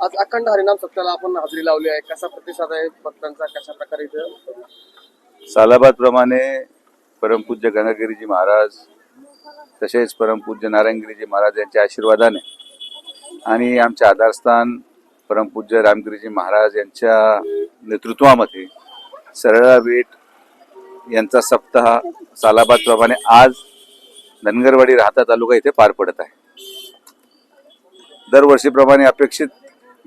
आज अखंड हरिनाम सप्ताहाला आपण हजेरी लावली आहे. कसा प्रतिसाद आहे भक्तांचा, कशा प्रकारे इथं? सालाबाद प्रमाणे परमपूज्य गंगागिरीजी महाराज तसेच परमपूज्य नारायणगिरीजी महाराज यांच्या आशीर्वादाने आणि आमचे आधारस्थान परमपूज्य रामगिरीजी महाराज यांच्या नेतृत्वामध्ये सरळा विट यांचा सप्ताह सालाबाद प्रमाणे आज धनगरवाडी राहता तालुका इथे पार पडत आहे. दरवर्षीप्रमाणे अपेक्षित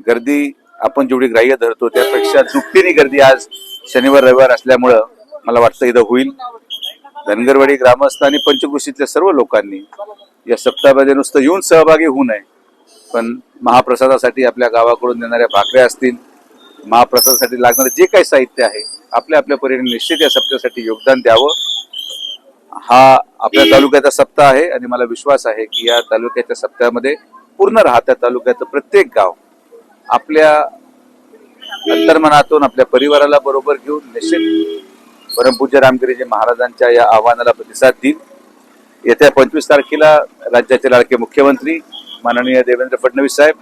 गर्दी आपण जेवढी ग्राह्य धरतो त्यापेक्षा दुपटीने गर्दी आज शनिवार रविवार असल्यामुळं मला वाटतं इथं होईल. धनगरवाडी ग्रामस्थ आणि पंचकृषीतल्या सर्व लोकांनी या सप्ताहामध्ये नुसतं येऊन सहभागी होऊ नये, पण महाप्रसादासाठी आपल्या गावाकडून देणाऱ्या भाकऱ्या असतील, महाप्रसादासाठी लागणारे जे काही साहित्य आहे आपल्या आपल्या परीने निश्चित या सप्ताहासाठी योगदान द्यावं. हा आपल्या तालुक्याचा सप्ताह आहे आणि मला विश्वास आहे की या तालुक्याच्या सप्ताहामध्ये पूर्ण राहत्या तालुक्याचं प्रत्येक गाव आपल्या अंतर्मनातून आपल्या परिवाराला बरोबर घेऊन निश्चित परमपूज्य रामगिरीजी महाराजांच्या या आव्हानाला प्रतिसाद देईल. येत्या 25 तारखेला राज्याचे लाडके मुख्यमंत्री माननीय देवेंद्र फडणवीस साहेब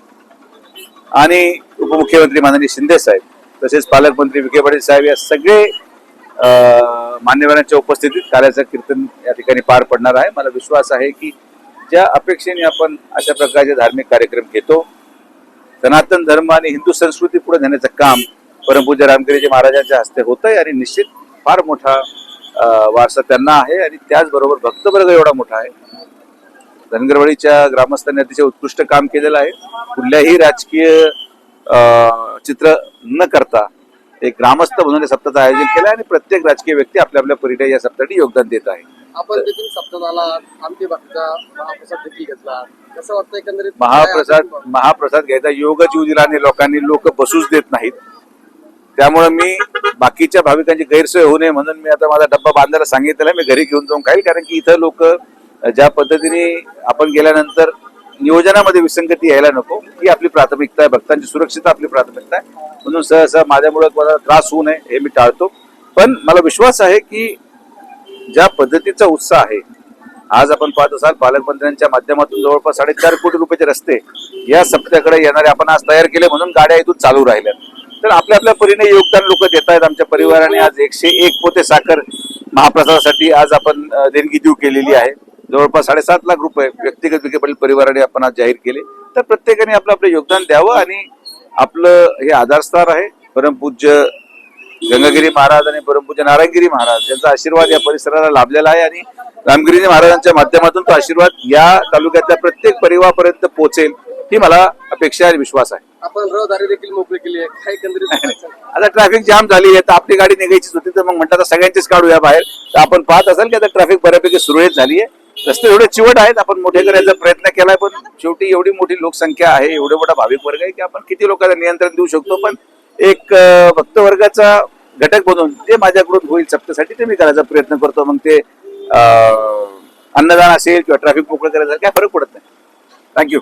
आणि उपमुख्यमंत्री माननीय शिंदे साहेब तसेच पालकमंत्री विखे पाटील साहेब या सगळे मान्यवरांच्या उपस्थितीत कार्याचं कीर्तन या ठिकाणी पार पडणार आहे. मला विश्वास आहे की ज्या अपेक्षेने आपण अशा प्रकारचे धार्मिक कार्यक्रम घेतो, सनातन धर्म आणि हिंदू संस्कृती पुढे नेण्याचं काम परमपूज्य रामगिरीजी महाराजांच्या हस्ते होत आहे आणि निश्चित फार मोठा वारसा त्यांना आहे आणि त्याचबरोबर भक्तवर्ग एवढा मोठा आहे. धनगरवाडीच्या ग्रामस्थांनी अतिशय उत्कृष्ट काम केलेलं आहे. कुठल्याही राजकीय चित्र न करता एक ग्रामस्थ म्हणून या सप्ताहाचं आयोजन केलं आणि प्रत्येक राजकीय व्यक्ती आपल्या आपल्या परीने या सप्ताहासाठी योगदान देत आहे. आपण देखील सप्ताहाला आमचे भक्त महाप्रसाद देखील घेतला. कसं वाटतं एकंदरीत? महाप्रसाद घ्यायचा योगच येऊ दिला आणि लोक बसूच देत नाहीत. त्यामुळे मी बाकीच्या भाविकांची गैरसोय होऊ नये म्हणून मी आता माझा डब्बा बांधायला सांगितलेला, मी घरी घेऊन जाऊन खाईल. कारण की इथं लोक ज्या पद्धतीने आपण गेल्यानंतर नियोजनामध्ये विसंगती यायला नको, ही आपली प्राथमिकता आहे. भक्तांची सुरक्षितता आपली प्राथमिकता आहे. म्हणून सहसा माझ्यामुळे कोणाला त्रास होऊ नये हे मी टाळतो. पण मला विश्वास आहे की ज्या पद्धतीचा उत्साह आहे आज आपण पाहत असाल, पालकमंत्र्यांच्या माध्यमातून जवळपास 4.5 कोटी रुपयाचे रस्ते या सप्त्याकडे येणारे आपण आज तयार केले म्हणून गाड्या इथून चालू राहिल्या. तर आपल्या आपल्या परीने योगदान लोक देत आहेत. आमच्या परिवाराने आज 101 पोते साखर महाप्रसादासाठी आज आपण देणगी देऊ केलेली आहे. जवळपास 7.5 लाख रुपये व्यक्तिगत विखे पाटील परिवाराने आपण आज जाहीर केले. तर प्रत्येकाने आपलं आपलं योगदान द्यावं आणि आपलं हे आधारस्थान आहे परमपूज्य गंगागिरी महाराज आणि परमपूज्य नारायणगिरी महाराज यांचा आशीर्वाद या परिसराला लाभलेला आहे आणि रामगिरीजी महाराजांच्या माध्यमातून तो आशीर्वाद या तालुक्यातल्या प्रत्येक परिवारापर्यंत पोहोचेल ही मला अपेक्षा आणि विश्वास आहे. आपण रहदारी देखील मोकळी केली आहे. काय एकंदरीत आता ट्रॅफिक जाम झाली आहे, तर आपली गाडी निघायचीच होती, तर मग म्हणतात सगळ्यांचीच काढूया बाहेर. तर आपण पाहत असाल की आता ट्रॅफिक बऱ्यापैकी सुरळीत झाली आहे. रस्ते एवढे चिवट आहेत, आपण मोठे करायचा प्रयत्न केलाय, पण शेवटी एवढी मोठी लोकसंख्या आहे, एवढा मोठा भाविक वर्ग आहे की आपण किती लोकांना नियंत्रण देऊ शकतो. पण एक भक्तवर्गाचा घटक बनून जे माझ्याकडून होईल सप्ताहासाठी ते मी करायचा प्रयत्न करतो. मग ते अन्नदान असेल किंवा ट्रॅफिक मोकळं करायचं काय फरक पडत नाही. थँक्यू.